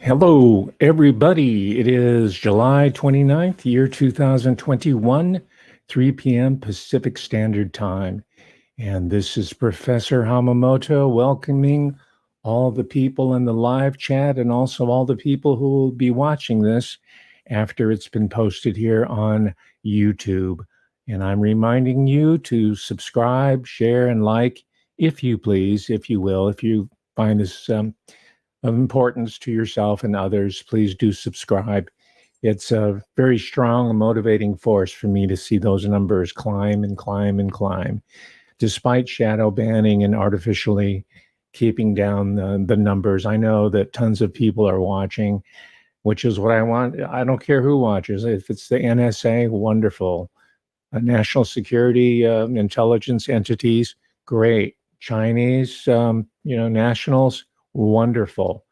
Hello, everybody. It is July 29th, year 2021, 3 p.m. Pacific Standard Time. And this is Professor Hamamoto welcoming all the people in the live chat and also all the people who will be watching this after it's been posted here on YouTube. And I'm reminding you to subscribe, share, and like, if you please, if you will, if you find this of importance to yourself and others, please do subscribe. It's a very strong and motivating force for me to see those numbers climb and climb and climb, despite shadow banning and artificially keeping down the numbers. I know that tons of people are watching, which is what I want. I don't care who watches. If it's the NSA, wonderful. National security intelligence entities, great. Chinese, nationals, wonderful.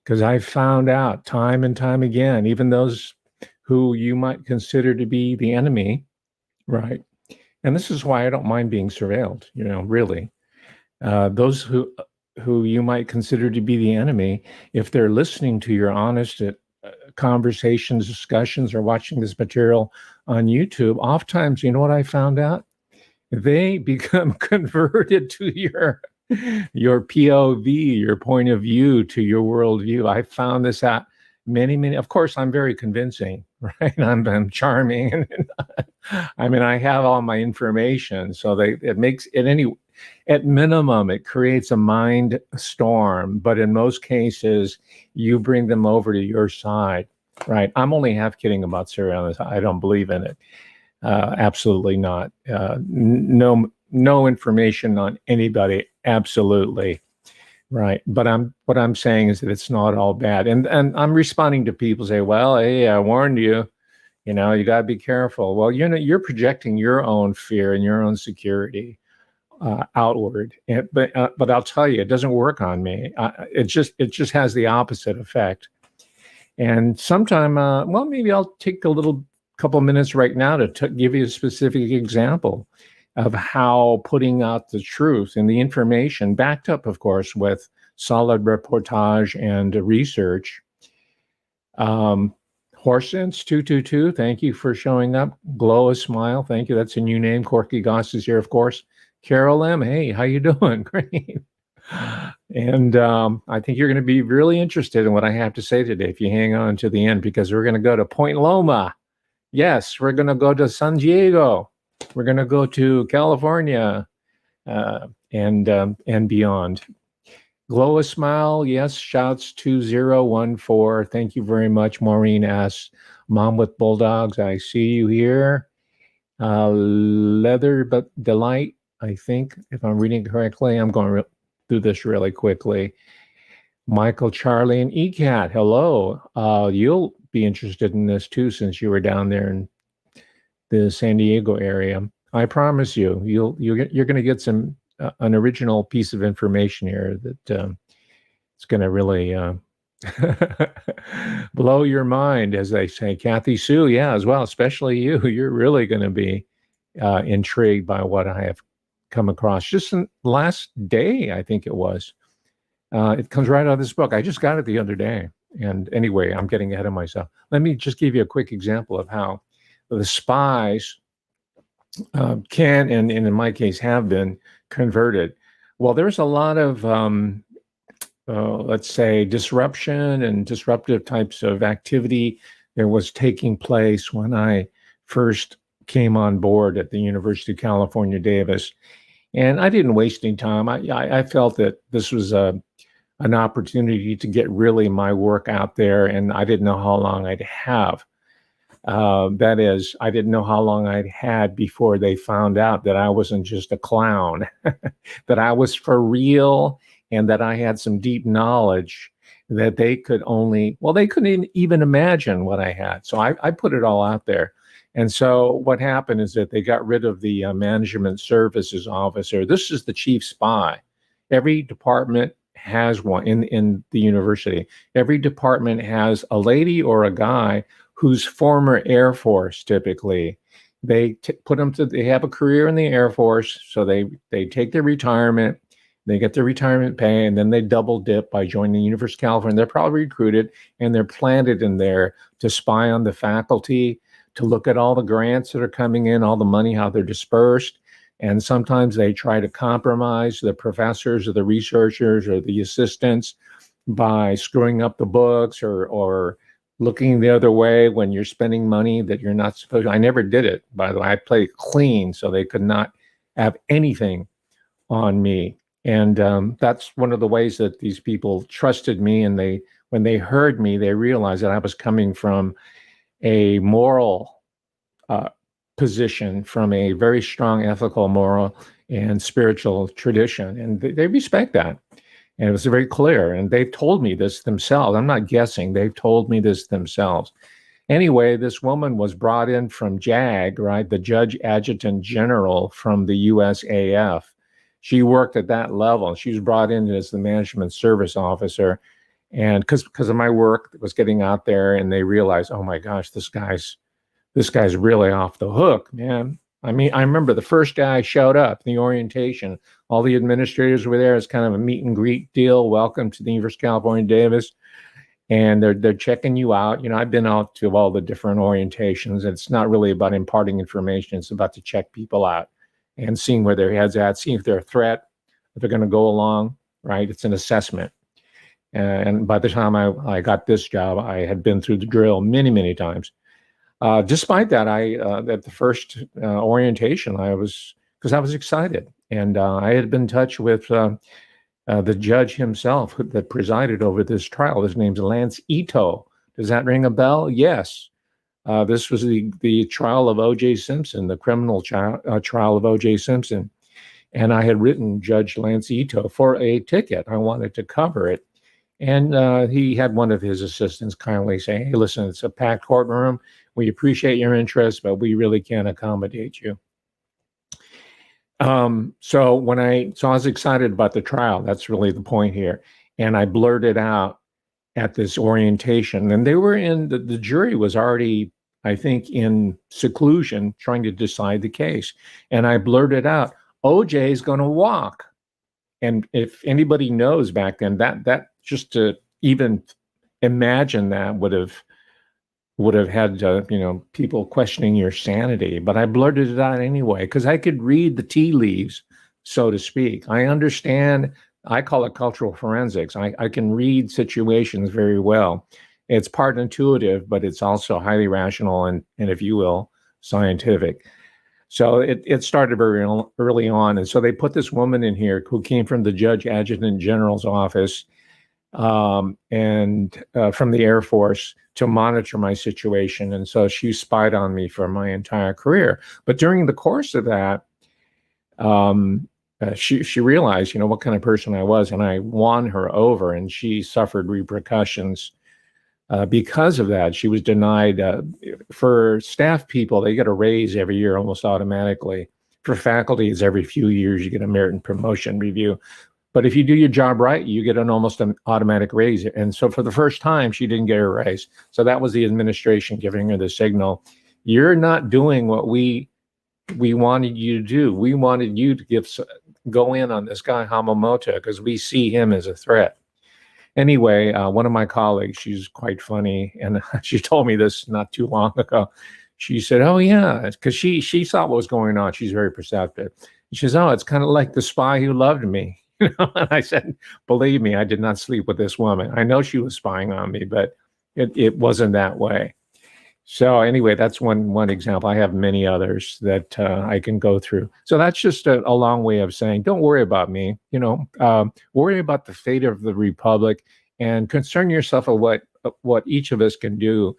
Because I've found out time and time again, even those who you might consider to be the enemy, right? And this is why I don't mind being surveilled, really. Those who you might consider to be the enemy, if they're listening to your honest conversations, discussions, or watching this material on YouTube, oftentimes, you know what I found out? They become converted to your POV, your point of view, to your worldview. I found this out many. Of course, I'm very convincing, right? I'm charming, and I mean, I have all my information, so it makes it at minimum, it creates a mind storm. But in most cases, you bring them over to your side, right? I'm only half kidding about surveillance. I don't believe in it. Absolutely not. No information on anybody. Absolutely right. But what I'm saying is that it's not all bad. And I'm responding to people say, "Well, hey, I warned you. You got to be careful." Well, you're projecting your own fear and your own security outward. But I'll tell you, it doesn't work on me. It just has the opposite effect. And sometime, well, maybe I'll take a little couple minutes right now to give you a specific example of how putting out the truth and the information, backed up, of course, with solid reportage and research. Horsense 222, thank you for showing up. Glow a smile, thank you. That's a new name. Corky Goss is here, of course. Carol M, hey, how you doing? Great. And I think you're going to be really interested in what I have to say today if you hang on to the end, because we're going to go to Point Loma. Yes, we're going to go to San Diego. We're going to go to California and beyond. Glow a smile. Yes, shouts 2014. Thank you very much, Maureen S. Mom with Bulldogs. I see you here. Leather but Delight. I think if I'm reading correctly, I'm going to do this really quickly. Michael, Charlie, and ECAT. Hello. You'll be interested in this too, since you were down there in the San Diego area. I promise you, you're going to get an original piece of information here that it's going to really blow your mind, as they say. Kathy Sue, yeah, as well, especially you. You're really going to be intrigued by what I have come across just in last day, I think it was. It comes right out of this book. I just got it the other day. And anyway, I'm getting ahead of myself. Let me just give you a quick example of how the spies can, and in my case, have been converted. Well, there's a lot of, let's say, disruption and disruptive types of activity that was taking place when I first came on board at the University of California, Davis. And I didn't waste any time. I felt that this was an opportunity to get really my work out there, and I didn't know how long I'd have. That is, I didn't know how long I'd had before they found out that I wasn't just a clown, that I was for real, and that I had some deep knowledge that they couldn't even imagine what I had. So I put it all out there. And so what happened is that they got rid of the management services officer. This is the chief spy. Every department has one in the university. Every department has a lady or a guy who's former Air Force. Typically, they put them to. They have a career in the Air Force, so they take their retirement. They get their retirement pay, and then they double dip by joining the University of California. They're probably recruited, and they're planted in there to spy on the faculty, to look at all the grants that are coming in, all the money, how they're dispersed. And sometimes they try to compromise the professors or the researchers or the assistants by screwing up the books or looking the other way when you're spending money that you're not supposed to. I never did it, by the way. I played clean, so they could not have anything on me. And that's one of the ways that these people trusted me. And when they heard me, they realized that I was coming from a moral position, from a very strong ethical, moral, and spiritual tradition. And they respect that. And it was very clear. And they've told me this themselves. I'm not guessing. They've told me this themselves. Anyway, this woman was brought in from JAG, right? The Judge Adjutant General from the USAF. She worked at that level. She was brought in as the management service officer. And because of my work, it was getting out there, and they realized, oh my gosh, this guy's really off the hook, man. I mean, I remember the first day I showed up, the orientation, all the administrators were there. It's kind of a meet and greet deal. Welcome to the University of California, Davis. And they're checking you out. You know, I've been out to all the different orientations. It's not really about imparting information. It's about to check people out and seeing where their head's at, seeing if they're a threat, if they're going to go along, right? It's an assessment. And by the time I got this job, I had been through the drill many, many times. Despite that, at the first orientation, because I was excited. And I had been in touch with the judge himself that presided over this trial. His name's Lance Ito. Does that ring a bell? Yes. This was the trial of O.J. Simpson, the criminal trial of O.J. Simpson. And I had written Judge Lance Ito for a ticket. I wanted to cover it. And he had one of his assistants kindly say, hey, listen, it's a packed courtroom. We appreciate your interest, but we really can't accommodate you. So I was excited about the trial. That's really the point here. And I blurted out at this orientation, and they were the jury was already, I think, in seclusion trying to decide the case. And I blurted out, OJ is going to walk. And if anybody knows back then, that just to even imagine that would have had people questioning your sanity. But I blurted it out anyway because I could read the tea leaves, so to speak. I understand. I call it cultural forensics. I can read situations very well. It's part intuitive, but it's also highly rational and if you will, scientific. So it started very early on. And so they put this woman in here who came from the Judge Adjutant General's office and from the Air Force to monitor my situation. And so she spied on me for my entire career. But during the course of that, she realized, what kind of person I was, and I won her over, and she suffered repercussions because of that. She was denied. For staff people, they get a raise every year almost automatically. For faculty, it's every few years you get a merit and promotion review. But if you do your job right, you get an almost an automatic raise. And so for the first time, she didn't get a raise. So that was the administration giving her the signal. You're not doing what we wanted you to do. We wanted you to go in on this guy Hamamoto because we see him as a threat. Anyway, one of my colleagues, she's quite funny, and she told me this not too long ago. She said, oh, yeah, because she saw what was going on. She's very perceptive. She says, oh, it's kind of like the spy who loved me. And I said, believe me, I did not sleep with this woman. I know she was spying on me, but it wasn't that way. So anyway, that's one example. I have many others that I can go through. So that's just a long way of saying, don't worry about me. Worry about the fate of the republic and concern yourself with what each of us can do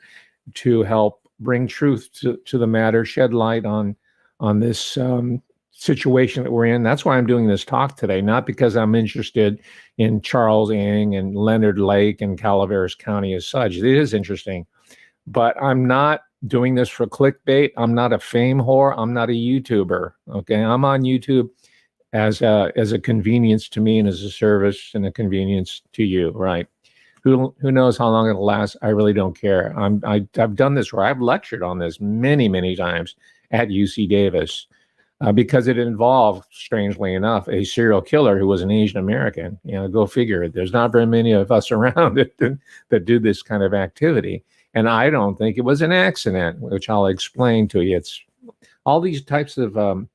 to help bring truth to the matter, shed light on this situation that we're in. That's why I'm doing this talk today, not because I'm interested in Charles Ng and Leonard Lake and Calaveras County as such. It is interesting. But I'm not doing this for clickbait. I'm not a fame whore. I'm not a YouTuber. Okay, I'm on YouTube as a convenience to me and as a service and a convenience to you. Right? Who knows how long it'll last? I really don't care. I've done this where I've lectured on this many times at UC Davis. because it involved, strangely enough, a serial killer who was an Asian American. Go figure. There's not very many of us around that do this kind of activity. And I don't think it was an accident, which I'll explain to you. It's all these types of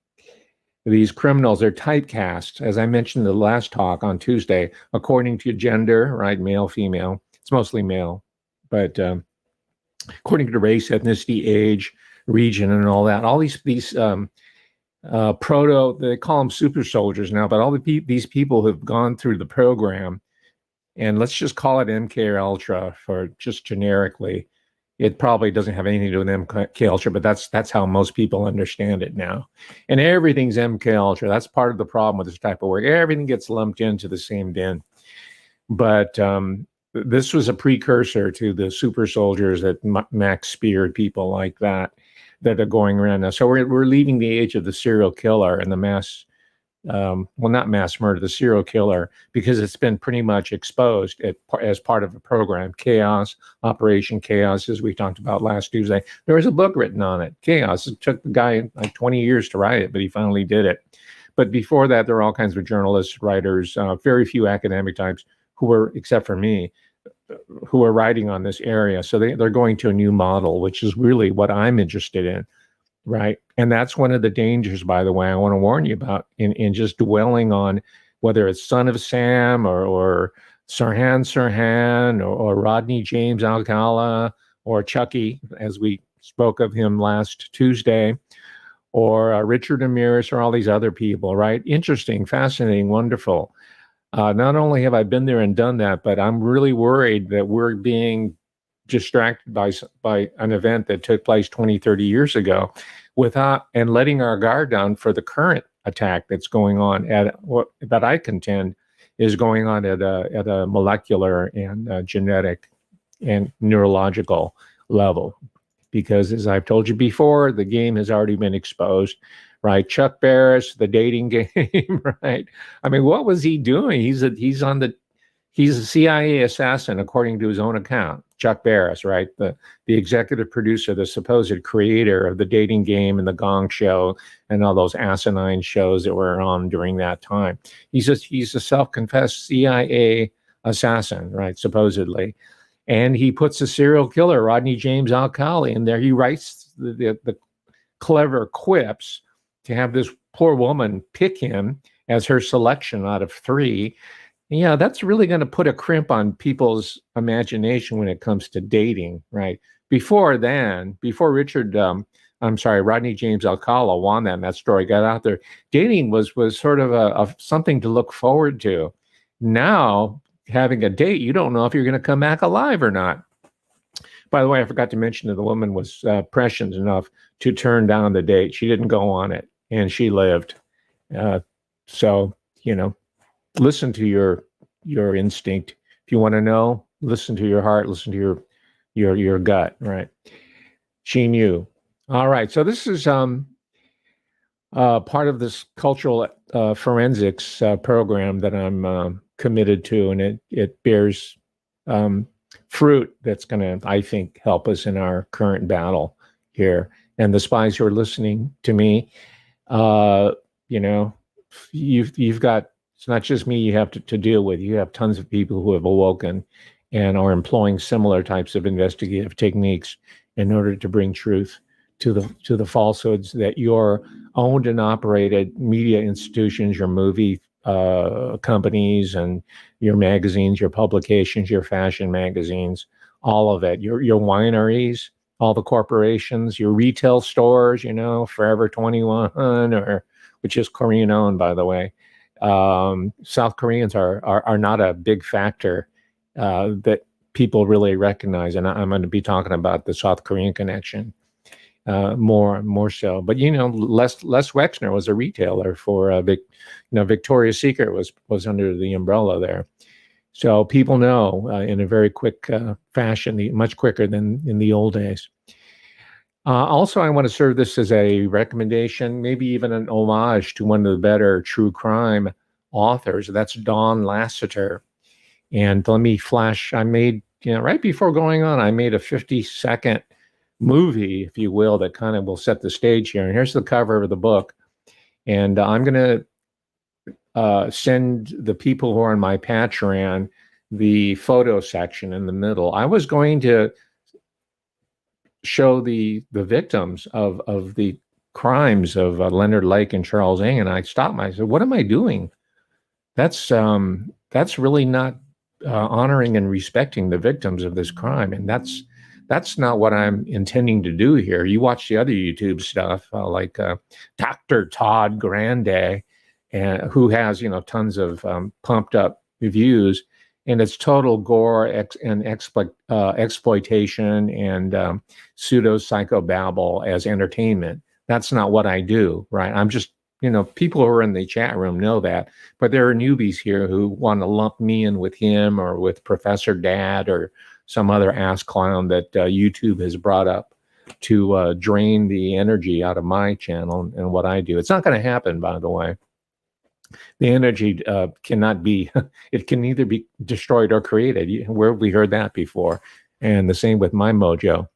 these criminals are typecast, as I mentioned in the last talk on Tuesday, according to gender, right? Male, female. It's mostly male, but according to race, ethnicity, age, region, and all that. All these they call them super soldiers now, but all these people who have gone through the program, and let's just call it MK Ultra for just generically. It probably doesn't have anything to do with MK Ultra, but that's how most people understand it now. And everything's MK Ultra. That's part of the problem with this type of work. Everything gets lumped into the same bin. But this was a precursor to the super soldiers that Max speared, people like that are going around now. So we're leaving the age of the serial killer and the mass, not mass murder, the serial killer, because it's been pretty much exposed as part of a program, Chaos, Operation Chaos, as we talked about last Tuesday. There was a book written on it, Chaos. It took the guy like 20 years to write it, but he finally did it. But before that, there were all kinds of journalists, writers, very few academic types who were, except for me, who are writing on this area. So they're going to a new model, which is really what I'm interested in, right? And that's one of the dangers, by the way, I want to warn you about in just dwelling on whether it's Son of Sam or Sirhan or Rodney James Alcala or Chucky, as we spoke of him last Tuesday, or Richard Ramirez or all these other people, right? Interesting, fascinating, wonderful. Not only have I been there and done that, but I'm really worried that we're being distracted by an event that took place 20, 30 years ago and letting our guard down for the current attack that's going on that I contend is going on at a molecular and genetic and neurological level. Because as I've told you before, the game has already been exposed. Right, Chuck Barris, the dating game, right? I mean, what was he doing? He's a CIA assassin, according to his own account. Chuck Barris, right, the executive producer, the supposed creator of the dating game and the Gong Show and all those asinine shows that were on during that time. He's a self-confessed CIA assassin, right, supposedly, and he puts a serial killer, Rodney James Alcala, in there. He writes the clever quips to have this poor woman pick him as her selection out of 3. Yeah, that's really going to put a crimp on people's imagination when it comes to dating, right? Before Rodney James Alcala won that story got out there, dating was sort of a something to look forward to. Now, having a date, you don't know if you're going to come back alive or not. By the way, I forgot to mention that the woman was prescient enough to turn down the date. She didn't go on it, and she lived. So, listen to your instinct. If you want to know, listen to your heart, listen to your gut, right? She knew. All right. So this is part of this cultural forensics program that I'm committed to, and it bears fruit that's going to, I think, help us in our current battle here. And the spies who are listening to me, you've got, it's not just me you have to deal with. You have tons of people who have awoken and are employing similar types of investigative techniques in order to bring truth to the falsehoods that your owned and operated media institutions, your movie companies, and your magazines, your publications, your fashion magazines, all of it, your wineries, all the corporations, your retail stores, Forever 21, which is Korean owned, by the way. South Koreans are not a big factor that people really recognize, and I'm going to be talking about the South Korean connection more so. But Les Wexner was a retailer for Victoria's Secret was under the umbrella there, so people know in a very quick fashion, much quicker than in the old days. Also, I want to serve this as a recommendation, maybe even an homage to one of the better true crime authors. That's Dawn Lasseter. And let me flash, I made, right before going on, I made a 50-second movie, if you will, that kind of will set the stage here. And here's the cover of the book. And I'm going to send the people who are in my Patreon the photo section in the middle. I was going to show the victims of the crimes of Leonard Lake and Charles Ng, and I stopped myself. I said, "What am I doing? That's really not honoring and respecting the victims of this crime, and that's not what I'm intending to do here." You watch the other YouTube stuff, like Dr. Todd Grande, and who has tons of pumped up views, and it's total gore and exploitation and pseudo psychobabble as entertainment. That's not what I do, right? I'm just people who are in the chat room know that, but there are newbies here who want to lump me in with him or with Professor Dad or some other ass clown that YouTube has brought up to drain the energy out of my channel and what I do. It's not going to happen, by the way. The energy cannot be, it can neither be destroyed or created. Where have we heard that before? And the same with my mojo.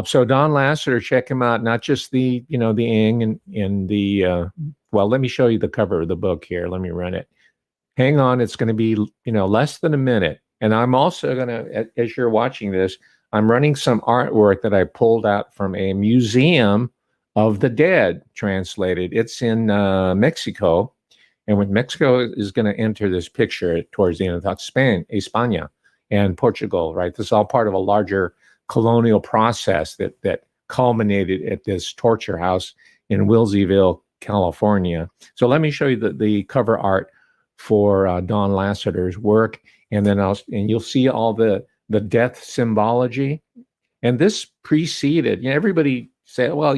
So Don Lasseter, check him out. Not just the Ing and the well, let me show you the cover of the book here. Let me run it. Hang on, it's going to be less than a minute. And I'm also going to, as you're watching this, I'm running some artwork that I pulled out from a museum of the dead, translated. It's in Mexico, and when Mexico is going to enter this picture towards the end of Spain, España, and Portugal, right? This is all part of a larger colonial process that culminated at this torture house in Wilseyville, California. So let me show you the cover art for Don Lasseter's work, and then you'll see all the death symbology. And this preceded, everybody said, well,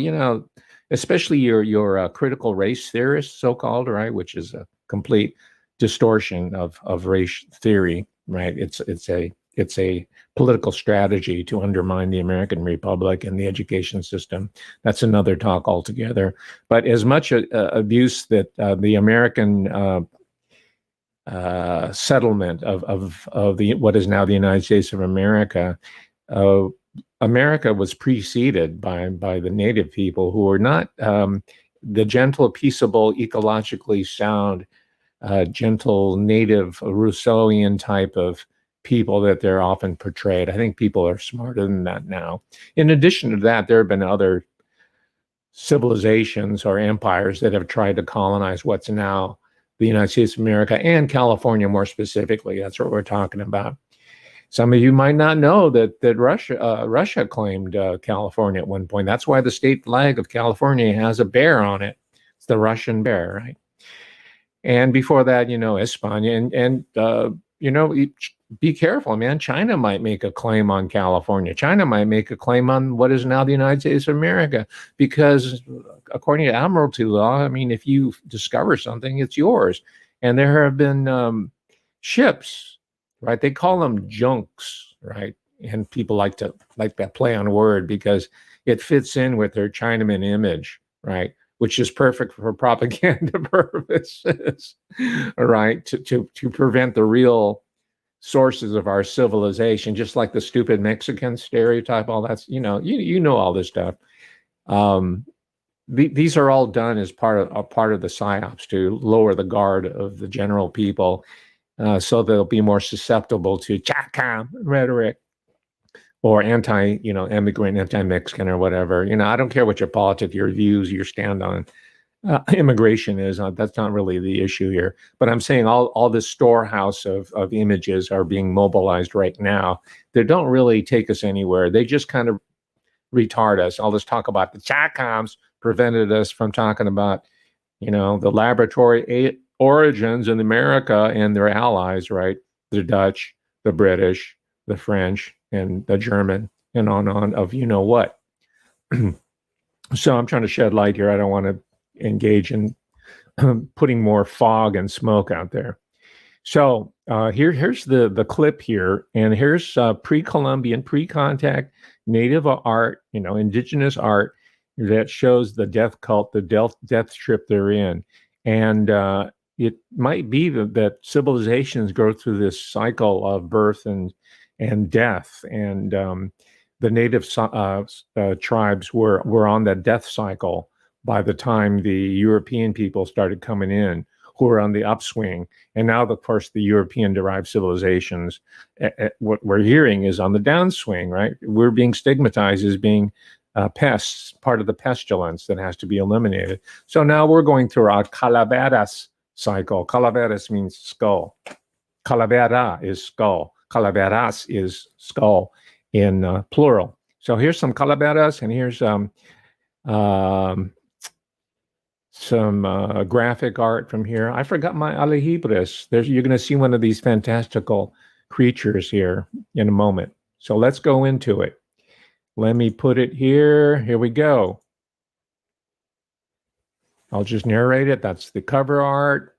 especially your critical race theorists, so-called, right, which is a complete distortion of race theory, right? It's a political strategy to undermine the American Republic and the education system. That's another talk altogether. But as much abuse that the American settlement of the what is now the United States of America, America was preceded by the native people who were not the gentle, peaceable, ecologically sound, gentle, native, Rousseauian type of people that they're often portrayed. I think people are smarter than that now. In addition to that, there have been other civilizations or empires that have tried to colonize what's now the United States of America and California more specifically. That's what we're talking about. Some of you might not know that Russia claimed California at one point. That's why the state flag of California has a bear on it. It's the Russian bear, right? And before that, España and be careful, man. China might make a claim on California. China might make a claim on what is now the United States of America, because according to Admiralty law, I mean, if you discover something, it's yours. And there have been ships, right? They call them junks, right? And people like that play on word because it fits in with their Chinaman image, right? Which is perfect for propaganda purposes, all right? To prevent the real sources of our civilization, just like the stupid Mexican stereotype, all that's, you know all this stuff. These are all done as part of the psyops to lower the guard of the general people, so they'll be more susceptible to Chacam rhetoric or immigrant, anti-Mexican or whatever. I don't care what your politics, your views, your stand on immigration is. That's not really the issue here. But I'm saying all this storehouse of images are being mobilized right now. They don't really take us anywhere. They just kind of retard us. All this talk about the Chacoms prevented us from talking about, the laboratory origins in America and their allies, right? The Dutch, the British, the French, and the German, and on of what. So I'm trying to shed light here. I don't want to engage in putting more fog and smoke out there. So here's the clip here, and here's pre-Columbian, pre-contact native art, indigenous art that shows the death cult, the death trip they're in. And it might be that civilizations go through this cycle of birth and death, and the native tribes were on that death cycle by the time the European people started coming in, who were on the upswing. And now, of course, the European-derived civilizations, what we're hearing is on the downswing, right? We're being stigmatized as being pests, part of the pestilence that has to be eliminated. So now we're going through our Calaveras cycle. Calaveras means skull. Calavera is skull. Calaveras is skull in plural. So here's some calaveras, and here's um, some graphic art from here. I forgot my alejibras. You're going to see one of these fantastical creatures here in a moment. So let's go into it. Let me put it here. Here we go. I'll just narrate it. That's the cover art.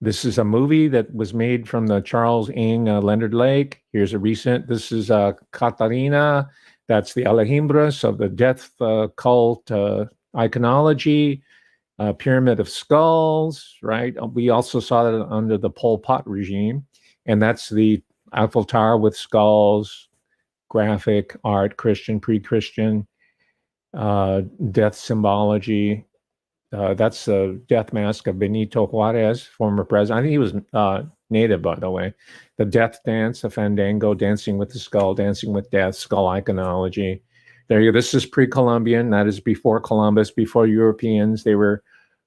This is a movie that was made from the Charles Ng Leonard Lake. Here's a recent. This is Catarina. That's the Alhambras of the death cult iconology, Pyramid of Skulls, right? We also saw that under the Pol Pot regime. And that's the Eiffel Tower with skulls, graphic art, Christian, pre-Christian, death symbology. That's the death mask of Benito Juarez, former president. I think he was native, by the way. The death dance, the fandango, dancing with the skull, dancing with death, skull iconology. There you go. This is pre-Columbian. That is before Columbus, before Europeans. They were,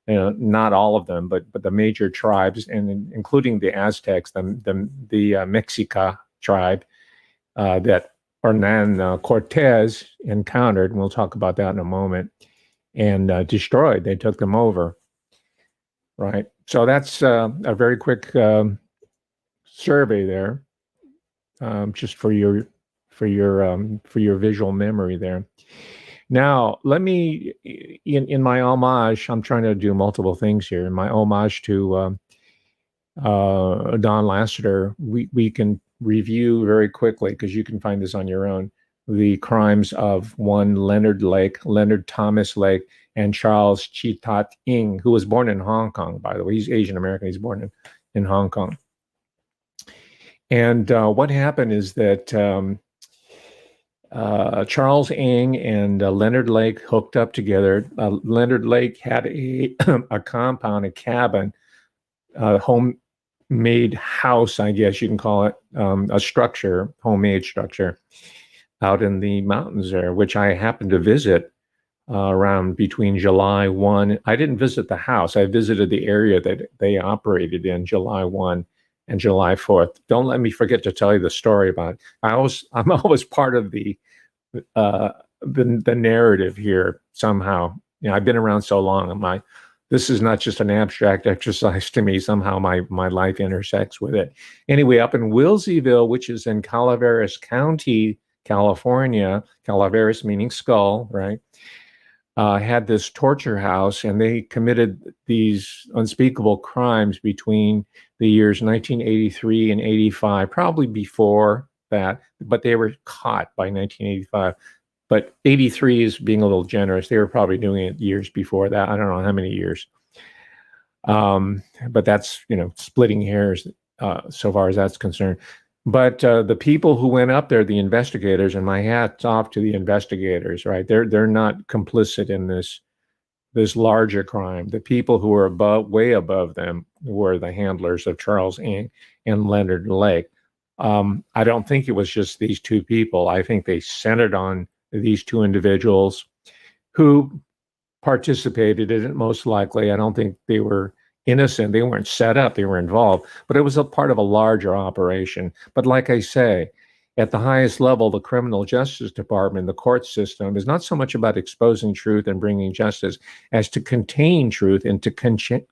not all of them, but the major tribes, and including the Aztecs, the Mexica tribe that Hernan Cortez encountered. And we'll talk about that in a moment. And destroyed. They took them over, right? So that's a very quick survey there, just for your visual memory there. Now, let me in my homage. I'm trying to do multiple things here. In my homage to Don Lasseter, we can review very quickly, because you can find this on your own, the crimes of one Leonard Thomas Lake, and Charles Chi-Tat Ng, who was born in Hong Kong, by the way. He's Asian American. He's born in Hong Kong. And what happened is that Charles Ng and Leonard Lake hooked up together. Leonard Lake had a compound, a cabin, homemade house, I guess you can call it, a structure, homemade structure, out in the mountains there, which I happened to visit around between July 1. I didn't visit the house. I visited the area that they operated in July 1 and July 4th. Don't let me forget to tell you the story about it. I'm always part of the narrative here somehow. I've been around so long. This is not just an abstract exercise to me. Somehow my life intersects with it. Anyway, up in Wilseyville, which is in Calaveras County, California, Calaveras meaning skull, right? Had this torture house, and they committed these unspeakable crimes between the years 1983 and 85, probably before that, but they were caught by 1985. But 83 is being a little generous. They were probably doing it years before that. I don't know how many years. But that's, splitting hairs so far as that's concerned. But the people who went up there, the investigators, and my hat's off to the investigators, right? They're not complicit in this larger crime. The people who were way above them, were the handlers of Charles Ng and Leonard Lake. I don't think it was just these two people. I think they centered on these two individuals who participated in it, most likely. I don't think they were innocent. They weren't set up. They were involved. But it was a part of a larger operation. But like I say, at the highest level, the criminal justice department, the court system, is not so much about exposing truth and bringing justice as to contain truth and to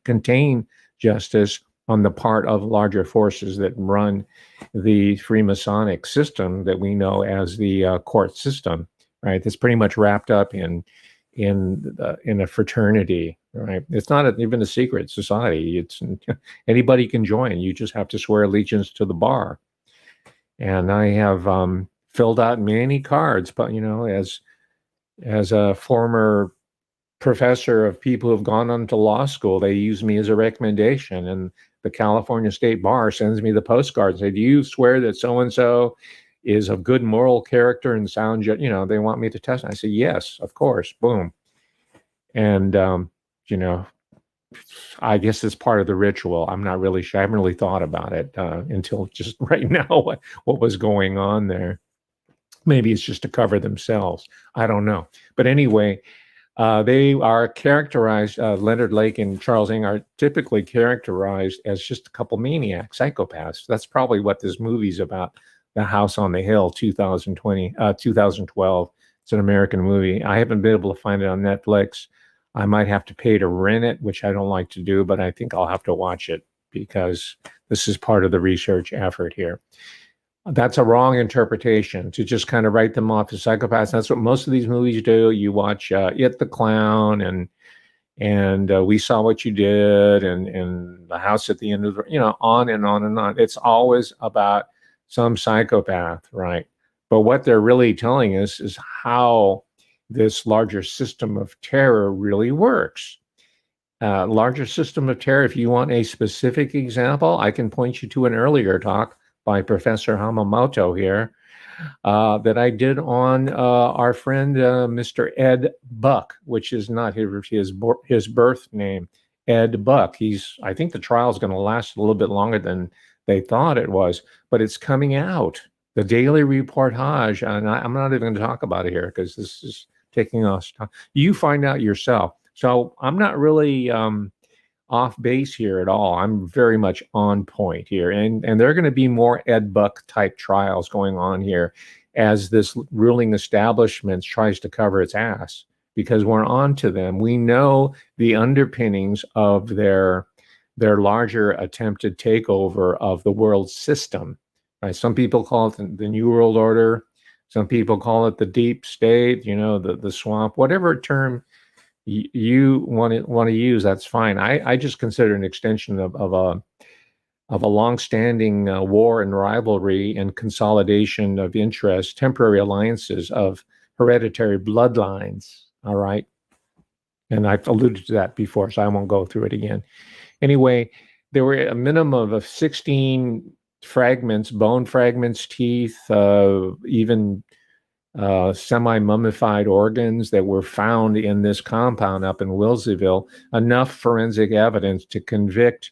contain justice on the part of larger forces that run the Freemasonic system that we know as the court system, right? That's pretty much wrapped up in a fraternity, right? It's not even a secret society. It's anybody can join. You just have to swear allegiance to the bar. And I have filled out many cards, but as a former professor of people who've gone on to law school, they use me as a recommendation, and the California State Bar sends me the postcard and say, "Do you swear that so and so is of good moral character and sound?" They want me to test. I say, "Yes, of course." Boom. And, you know, I guess it's part of the ritual. I'm not really sure. I haven't really thought about it until just right now what was going on there. Maybe it's just to cover themselves. I don't know. But anyway, they are characterized, Leonard Lake and Charles Ng are typically characterized as just a couple maniacs, psychopaths. That's probably what this movie's about. The House on the Hill, 2012. It's an American movie. I haven't been able to find it on Netflix. I might have to pay to rent it, which I don't like to do, but I think I'll have to watch it because this is part of the research effort here. That's a wrong interpretation to just kind of write them off as psychopaths. That's what most of these movies do. You watch It the Clown and We Saw What You Did and The House at the End of the, on and on and on. It's always about some psychopath, right? But what they're really telling us is how this larger system of terror really works. Larger system of terror, if you want a specific example, I can point you to an earlier talk by Professor Hamamoto here that I did on our friend Mr. Ed Buck, which is not his birth name, Ed Buck. I think the trial is going to last a little bit longer than they thought it was, but it's coming out. The daily reportage, and I'm not even going to talk about it here because this is taking us time. You find out yourself. So I'm not really off base here at all. I'm very much on point here. And there are going to be more Ed Buck type trials going on here as this ruling establishment tries to cover its ass because we're on to them. We know the underpinnings of their larger attempted takeover of the world system. Right? Some people call it the New World Order. Some people call it the deep state, the swamp, whatever term you want to use, that's fine. I just consider an extension of a long-standing war and rivalry and consolidation of interest, temporary alliances of hereditary bloodlines. All right, and I've alluded to that before, so I won't go through it again. Anyway, there were a minimum of 16 fragments, bone fragments, teeth, even semi-mummified organs that were found in this compound up in Wilseyville, enough forensic evidence to convict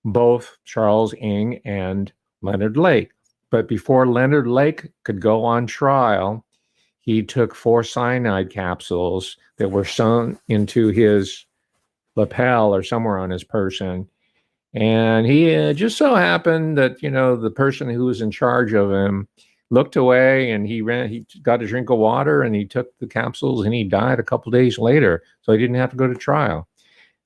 both Charles Ng and Leonard Lake. But before Leonard Lake could go on trial, he took 4 cyanide capsules that were sewn into his lapel or somewhere on his person. And he just so happened that, the person who was in charge of him looked away and he got a drink of water and he took the capsules and he died a couple days later. So he didn't have to go to trial.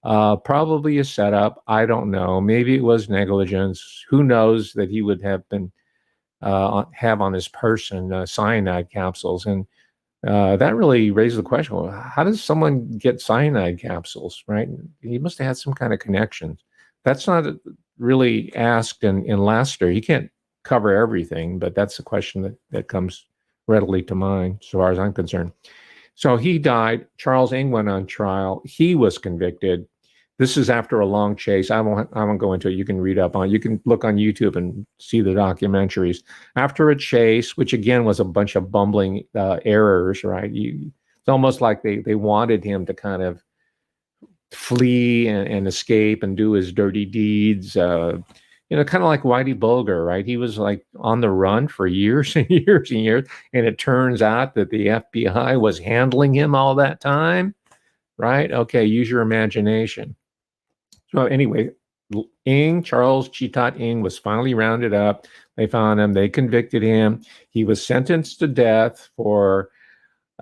Probably a setup. I don't know. Maybe it was negligence. Who knows that he would have been have on his person cyanide capsules. And that really raises the question, well, how does someone get cyanide capsules, right? He must have had some kind of connections. That's not really asked in Laster. He can't cover everything, but that's the question that comes readily to mind, as far as I'm concerned. So he died. Charles Ng went on trial. He was convicted. This is after a long chase. I won't go into it. You can read up on it. You can look on YouTube and see the documentaries. After a chase, which again was a bunch of bumbling errors, right? It's almost like they wanted him to kind of flee and escape and do his dirty deeds. Kind of like Whitey Bulger, right? He was like on the run for years and years and years. And it turns out that the FBI was handling him all that time, right? Okay, use your imagination. So anyway, Charles Chitat Ng was finally rounded up. They found him. They convicted him. He was sentenced to death for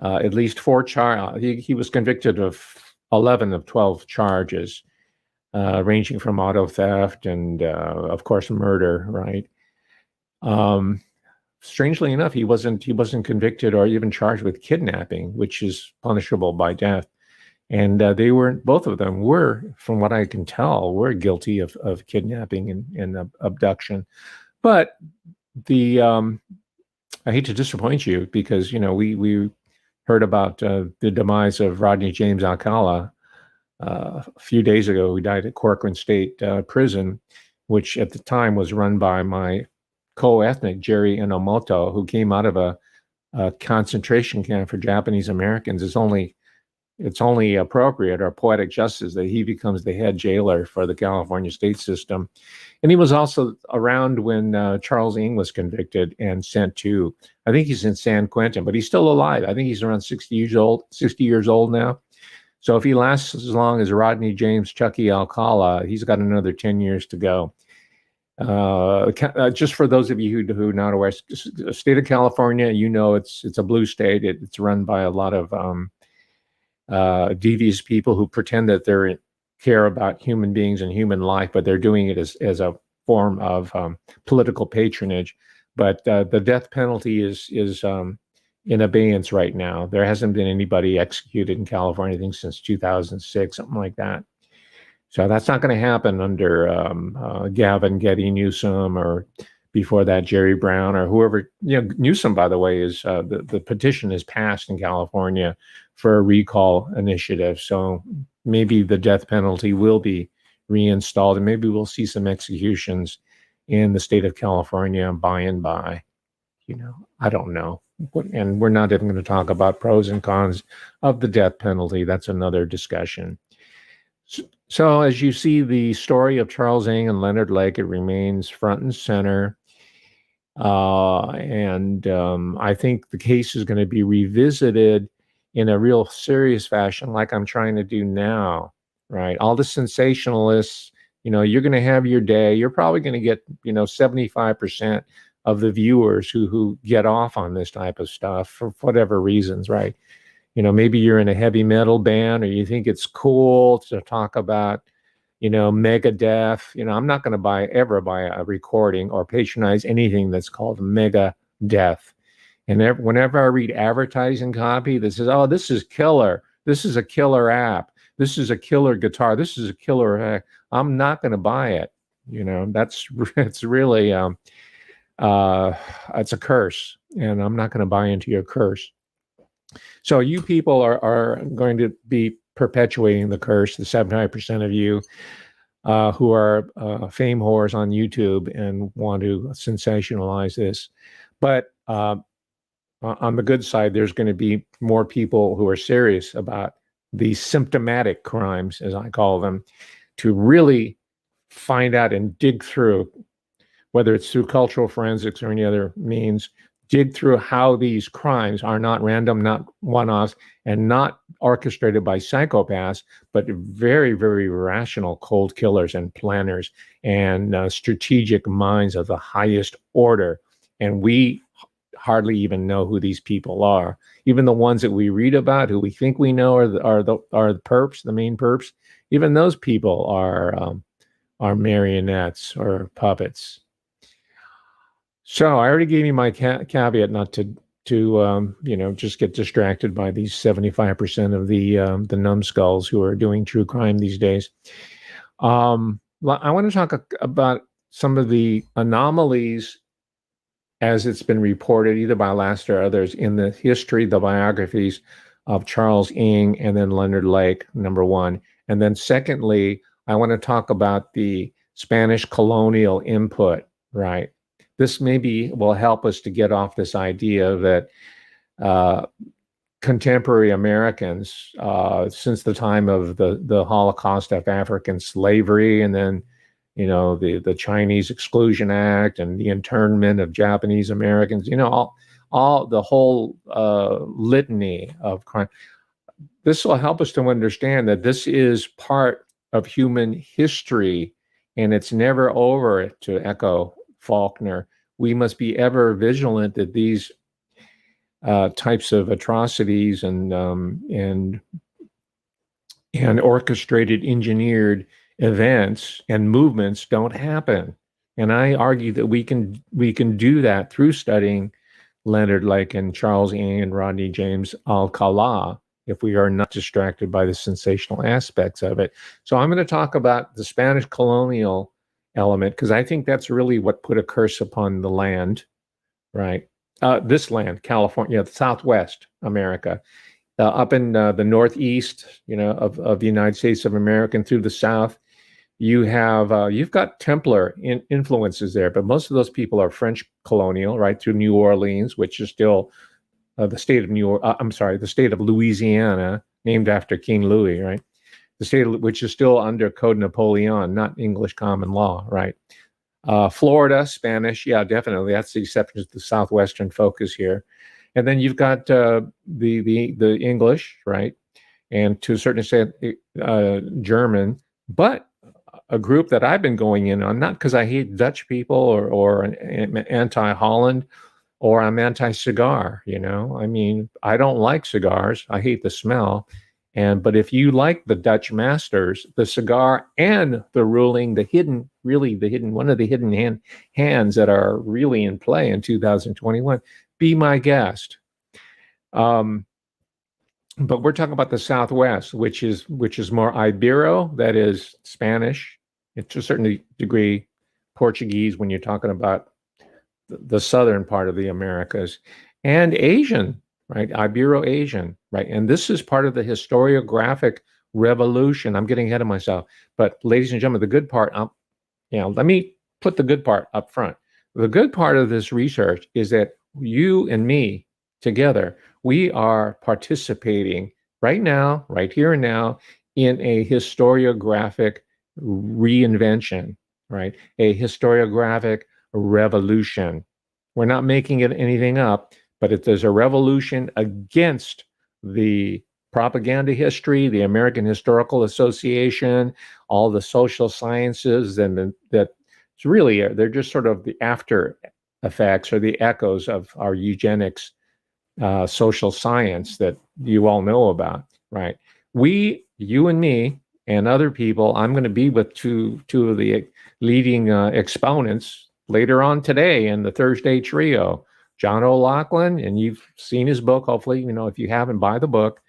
at least 4 charges. He was convicted of 11 of 12 charges, ranging from auto theft and, of course, murder. Right. Strangely enough, he wasn't convicted or even charged with kidnapping, which is punishable by death. And both of them were, from what I can tell, were guilty of kidnapping and abduction. But I hate to disappoint you because, we heard about the demise of Rodney James Alcala a few days ago. He died at Corcoran State Prison, which at the time was run by my co-ethnic, Jerry Enomoto, who came out of a concentration camp for Japanese Americans. It's only it's only appropriate or poetic justice that he becomes the head jailer for the California state system. And he was also around when Charles Ng was convicted and sent to, I think he's in San Quentin, but he's still alive. I think he's around 60 years old, 60 years old now. So if he lasts as long as Rodney James Chucky Alcala, he's got another 10 years to go. Just for those of you who are not aware, the state of California, it's a blue state. It's run by a lot of devious people who pretend that they care about human beings and human life, but they're doing it as a form of political patronage. But the death penalty is in abeyance right now. There hasn't been anybody executed in California, I think, since 2006, something like that. So that's not going to happen under Gavin Getty Newsom, or before that Jerry Brown, or whoever. Newsom, by the way, is the petition is passed in California for a recall initiative. So maybe the death penalty will be reinstalled, and maybe we'll see some executions in the state of California by and by. I don't know. And we're not even going to talk about pros and cons of the death penalty. That's another discussion. So as you see, the story of Charles Ng and Leonard Lake, it remains front and center. And I think the case is going to be revisited in a real serious fashion, like I'm trying to do now, right? All the sensationalists, you're going to have your day. You're probably going to get, 75% of the viewers who get off on this type of stuff for whatever reasons, right? Maybe you're in a heavy metal band, or you think it's cool to talk about, Megadeth. I'm not going to ever buy a recording or patronize anything that's called Megadeth. And whenever I read advertising copy that says, "Oh, this is killer. This is a killer app. This is a killer guitar. This is a killer," I'm not going to buy it. It's really it's a curse, and I'm not going to buy into your curse. So you people are going to be perpetuating the curse, the 75% of you who are fame whores on YouTube and want to sensationalize this. But on the good side, there's going to be more people who are serious about these symptomatic crimes, as I call them, to really find out and dig through, whether it's through cultural forensics or any other means, dig through how these crimes are not random, not one-offs, and not orchestrated by psychopaths, but very, very rational cold killers and planners and strategic minds of the highest order. And we hardly even know who these people are. Even the ones that we read about, who we think we know are the perps, the main perps. Even those people are marionettes or puppets. So I already gave you my caveat not to just get distracted by these 75% of the numbskulls who are doing true crime these days. I want to talk about some of the anomalies as it's been reported either by Last or others in the history, the biographies of Charles Ng and then Leonard Lake, number one. And then secondly, I want to talk about the Spanish colonial input, right? This maybe will help us to get off this idea that contemporary Americans, since the time of the Holocaust of African slavery, and then the Chinese Exclusion Act and the internment of Japanese Americans, all the whole litany of crime. This will help us to understand that this is part of human history, and it's never over, to echo Faulkner. We must be ever vigilant that these types of atrocities and orchestrated, engineered events and movements don't happen. And I argue that we can do that through studying Leonard Lake and Charles Ng and Rodney James Alcala, if we are not distracted by the sensational aspects of it. So I'm going to talk about the Spanish colonial element, because I think that's really what put a curse upon the land, right? This land, California, Southwest America, up in the Northeast, of the United States of America, and through the South, you've got Templar influences there, but most of those people are French colonial, right? Through New Orleans, which is still the state of the state of Louisiana, named after King Louis, right? The state which is still under Code Napoleon, not English common law, right? Florida, Spanish, yeah, definitely. That's the exception to the southwestern focus here. And then you've got the English, right? And to a certain extent, German, but a group that I've been going in on, not because I hate Dutch people or anti-Holland or I'm anti-cigar, you know. I mean, I don't like cigars. I hate the smell. But if you like the Dutch masters, the cigar and the ruling, one of the hidden hands that are really in play in 2021, be my guest. But we're talking about the Southwest, which is more Ibero, that is Spanish, to a certain degree, Portuguese when you're talking about the southern part of the Americas, and Asian, right? Ibero-Asian, right? And this is part of the historiographic revolution. I'm getting ahead of myself, but ladies and gentlemen, the good part, let me put the good part up front. The good part of this research is that you and me together, we are participating right now, right here and now, in a historiographic reinvention, right? A historiographic revolution. We're not making it anything up, but there's a revolution against the propaganda history, the American Historical Association, all the social sciences, and that it's really, they're just sort of the after effects or the echoes of our eugenics social science that you all know about, right? You and me and other people, I'm going to be with two of the leading exponents later on today in the Thursday Trio, John O'Loughlin, and you've seen his book, hopefully, you know, if you haven't, buy the book.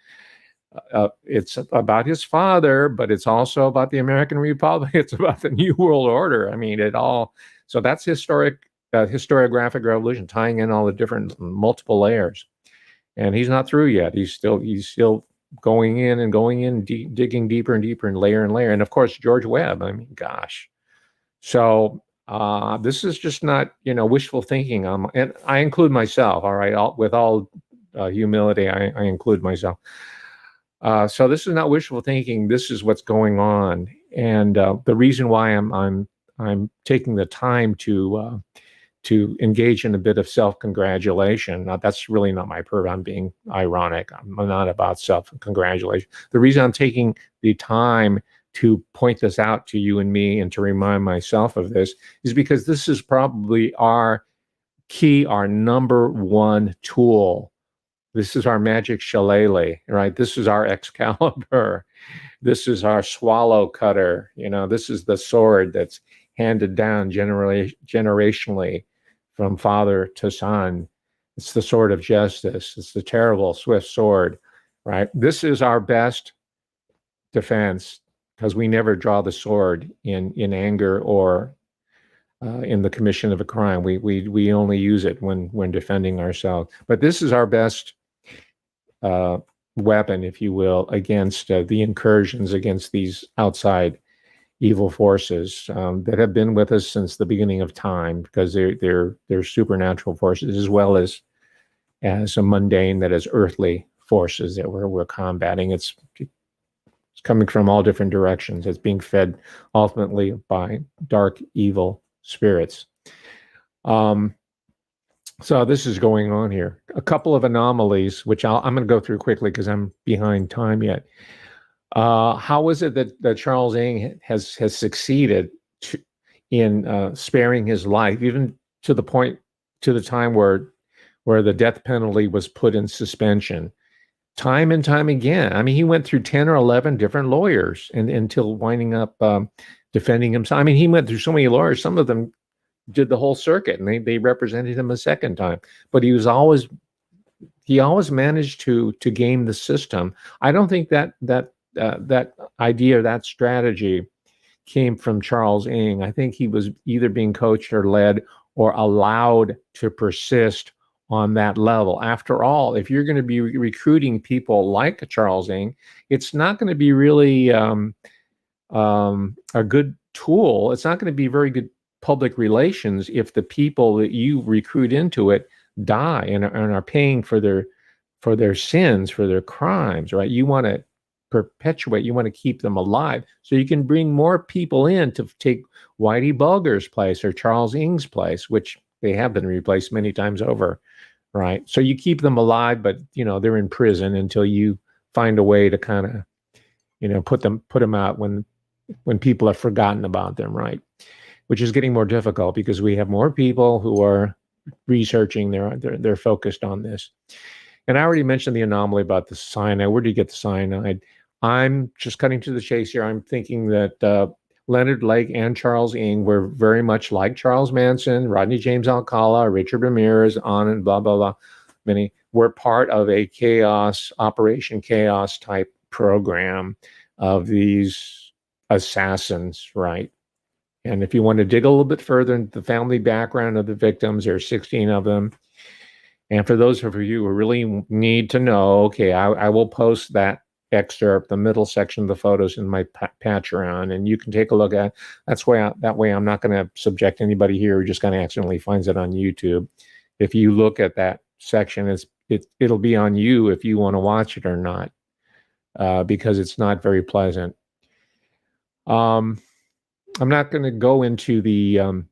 It's about his father, but it's also about the American Republic. It's about the New World Order. I mean, so that's historiographic revolution, tying in all the different multiple layers. And he's not through yet. He's still going in, digging deeper and deeper and layer. And of course, George Webb. I mean, gosh. So this is just not, wishful thinking. And I include myself. All right, with all humility, I include myself. So this is not wishful thinking. This is what's going on, and the reason why I'm taking the time to engage in a bit of self-congratulation. Now, that's really not my purpose. I'm being ironic. I'm not about self-congratulation. The reason I'm taking the time to point this out to you and me and to remind myself of this is because this is probably our number one tool. This is our magic shillelagh, right? This is our Excalibur. This is our swallow cutter. This is the sword that's handed down generationally from father to son. It's the sword of justice. It's the terrible, swift sword, right? This is our best defense because we never draw the sword in anger or in the commission of a crime. We only use it when defending ourselves. But this is our best weapon, if you will, against the incursions against these outside evil forces that have been with us since the beginning of time, because they're supernatural forces as well as a mundane, that is earthly forces that we're combating. It's coming from all different directions. It's being fed ultimately by dark evil spirits. So this is going on here. A couple of anomalies, which I'm going to go through quickly because I'm behind time yet. How is it that Charles Ng has succeeded in sparing his life, even to the time where the death penalty was put in suspension, time and time again? I mean, he went through 10 or 11 different lawyers until winding up defending himself. I mean, he went through so many lawyers. Some of them did the whole circuit, and they represented him a second time. But he always managed to game the system. I don't think that idea, that strategy came from Charles Ng. I think he was either being coached or led or allowed to persist on that level. After all, if you're going to be recruiting people like Charles Ng, it's not going to be really a good tool. It's not going to be very good public relations if the people that you recruit into it die and are paying for their for their sins, for their crimes, right? You want to perpetuate, you want to keep them alive so you can bring more people in to take Whitey Bulger's place or Charles Ng's place, which they have been replaced many times over, right? So you keep them alive, but they're in prison until you find a way to kind of put them out when people have forgotten about them, right? Which is getting more difficult because we have more people who are researching. They're focused on this. And I already mentioned the anomaly about the cyanide. Where do you get the cyanide? I'm just cutting to the chase here. I'm thinking that Leonard Lake and Charles Ng were very much like Charles Manson, Rodney James Alcala, Richard Ramirez, on and blah, blah, blah. Many were part of a Operation Chaos type program of these assassins, right? And if you want to dig a little bit further into the family background of the victims, there are 16 of them. And for those of you who really need to know, okay, I will post that excerpt, the middle section of the photos in my Patreon, and you can take a look at it. That way I'm not going to subject anybody here who just kind of accidentally finds it on YouTube. If you look at that section, it'll be on you if you want to watch it or not, because it's not very pleasant. I'm not going to go into the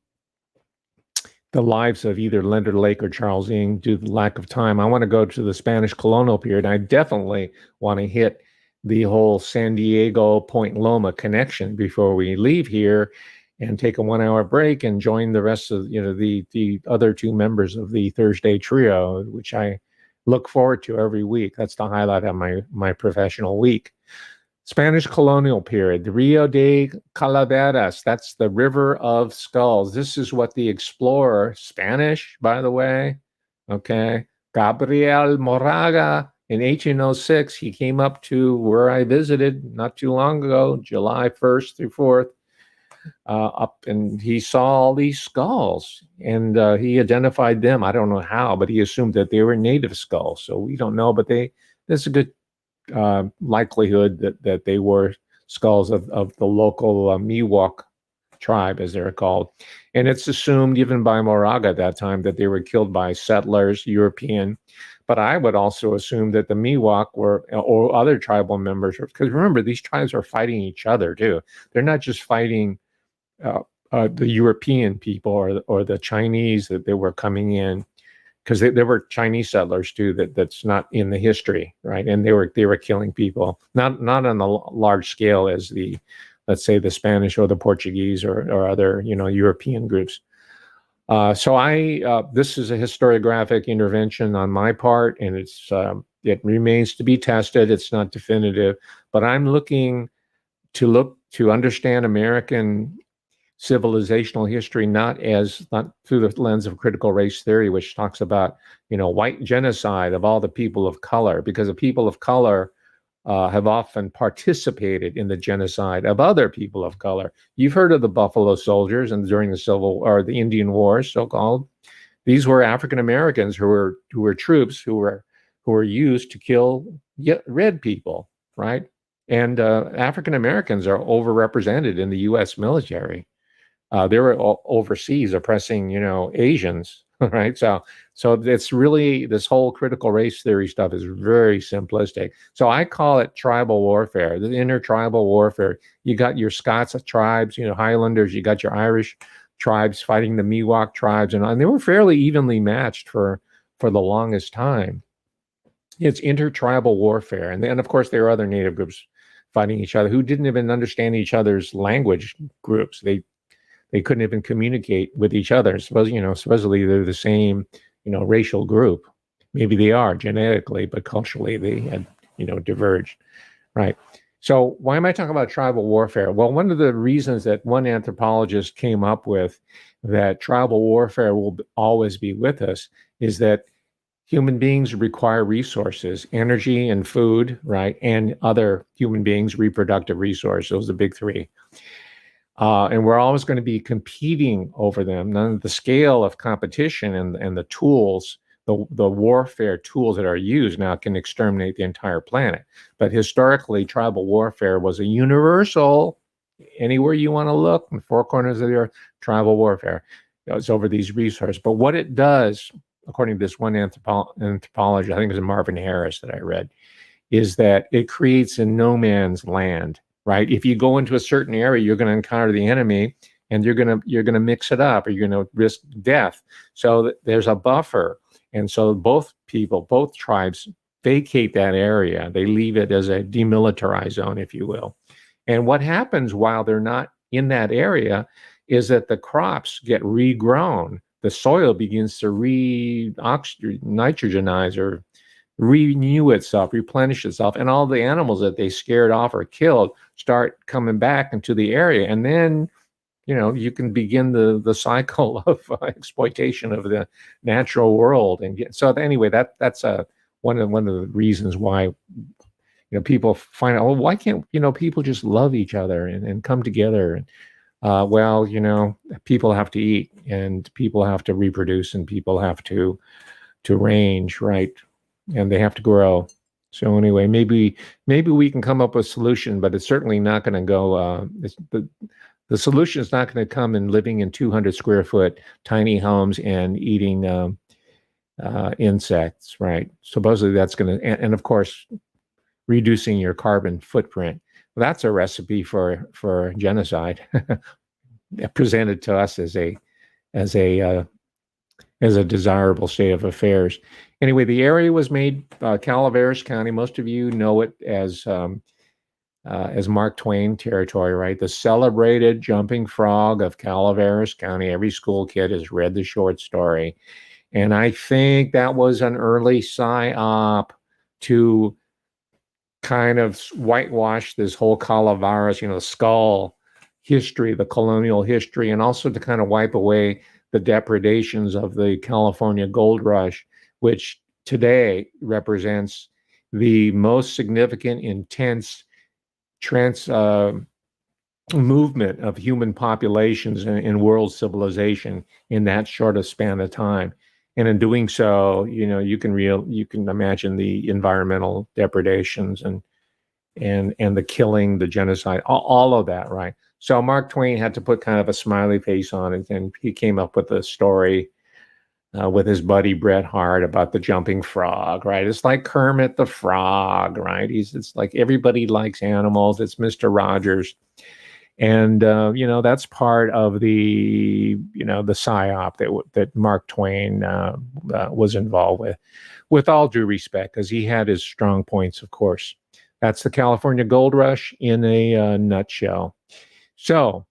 lives of either Leonard Lake or Charles Ng due to the lack of time. I want to go to the Spanish colonial period. I definitely want to hit the whole San Diego Point Loma connection before we leave here and take a 1-hour break and join the rest of the other two members of the Thursday trio, which I look forward to every week. That's the highlight of my professional week. Spanish colonial period, the Rio de Calaveras, that's the River of Skulls. This is what the explorer, Spanish, by the way, okay, Gabriel Moraga, in 1806, he came up to where I visited not too long ago, July 1st through 4th, up, and he saw all these skulls, and he identified them. I don't know how, but he assumed that they were native skulls, so we don't know, but there's a good likelihood that they were skulls of the local Miwok tribe, as they're called. And it's assumed, even by Moraga at that time, that they were killed by settlers, European. But I would also assume that the Miwok were, or other tribal members, because remember, these tribes are fighting each other too. They're not just fighting the European people or the Chinese that they were coming in, because there were Chinese settlers too that's not in the history, right? And they were killing people, not on a large scale as let's say the Spanish or the Portuguese or other European groups. So this is a historiographic intervention on my part, and it remains to be tested. It's not definitive, but I'm looking to understand American civilizational history not through the lens of critical race theory, which talks about white genocide of all the people of color, because the people of color have often participated in the genocide of other people of color. You've heard of the Buffalo Soldiers, and during the Indian Wars, so-called, these were African Americans who were troops who were used to kill red people, right? And African Americans are overrepresented in the U.S. military. They were overseas oppressing, Asians, right? So it's really, this whole critical race theory stuff is very simplistic. So I call it tribal warfare, the intertribal warfare. You got your Scots tribes, Highlanders, you got your Irish tribes fighting the Miwok tribes, and they were fairly evenly matched for the longest time. It's intertribal warfare. And then, of course, there are other native groups fighting each other who didn't even understand each other's language groups. They couldn't even communicate with each other. Supposedly they're the same, racial group. Maybe they are genetically, but culturally they had, diverged, right? So why am I talking about tribal warfare? Well, one of the reasons that one anthropologist came up with that tribal warfare will always be with us is that human beings require resources, energy and food, right? And other human beings, reproductive resources, those are the big three. And we're always going to be competing over them. None of the scale of competition and the tools, the warfare tools that are used now can exterminate the entire planet. But historically, tribal warfare was a universal, anywhere you want to look, in the four corners of the earth, tribal warfare. It's over these resources. But what it does according to this one anthropologist, I think it was Marvin Harris that I read, is that it creates a no man's land, right? If you go into a certain area, you're going to encounter the enemy, and you're gonna mix it up, or you're going to risk death. So there's a buffer, and so both tribes vacate that area. They leave it as a demilitarized zone, if you will. And what happens while they're not in that area is that the crops get regrown. The soil begins to nitrogenize or renew itself, replenish itself, and all the animals that they scared off or killed start coming back into the area. And then, you can begin the cycle of exploitation of the natural world. And so anyway, that's one of the reasons why people find out, well, why can't people just love each other and come together? And well, people have to eat, and people have to reproduce, and people have to range, right? And they have to grow. So anyway, maybe we can come up with a solution, but it's certainly not going to go. The solution is not going to come in living in 200 square foot tiny homes and eating insects, right? Supposedly that's going to, and of course, reducing your carbon footprint. Well, that's a recipe for genocide, presented to us as a desirable state of affairs. Anyway, the area was made Calaveras County. Most of you know it as Mark Twain territory, right? The celebrated jumping frog of Calaveras County. Every school kid has read the short story. And I think that was an early psyop to kind of whitewash this whole Calaveras, skull history, the colonial history, and also to kind of wipe away the depredations of the California gold rush, which today represents the most significant, intense movement of human populations in world civilization in that short a span of time. And in doing so, you can imagine the environmental depredations and the killing, the genocide, all of that, right? So Mark Twain had to put kind of a smiley face on it, and he came up with a story with his buddy Bret Hart about the jumping frog, right? It's like Kermit the Frog, right? It's like everybody likes animals. It's Mr. Rogers. And, that's part of the psyop that Mark Twain was involved with all due respect, because he had his strong points, of course. That's the California gold rush in a nutshell. So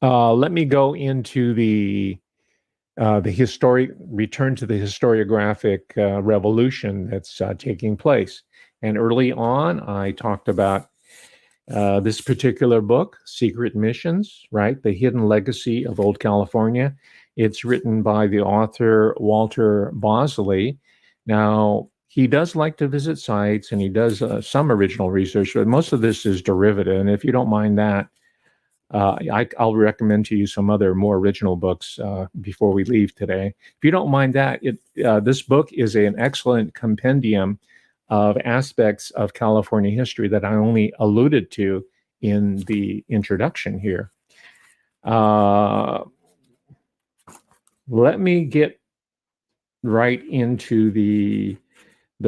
let me go into the return to the historiographic revolution that's taking place. And early on, I talked about this particular book, Secret Missions, right? The Hidden Legacy of Old California. It's written by the author Walter Bosley. Now, he does like to visit sites, and he does some original research, but most of this is derivative. And if you don't mind that, I'll recommend to you some other more original books before we leave today. If you don't mind that, this book is an excellent compendium of aspects of California history that I only alluded to in the introduction here. Let me get right into the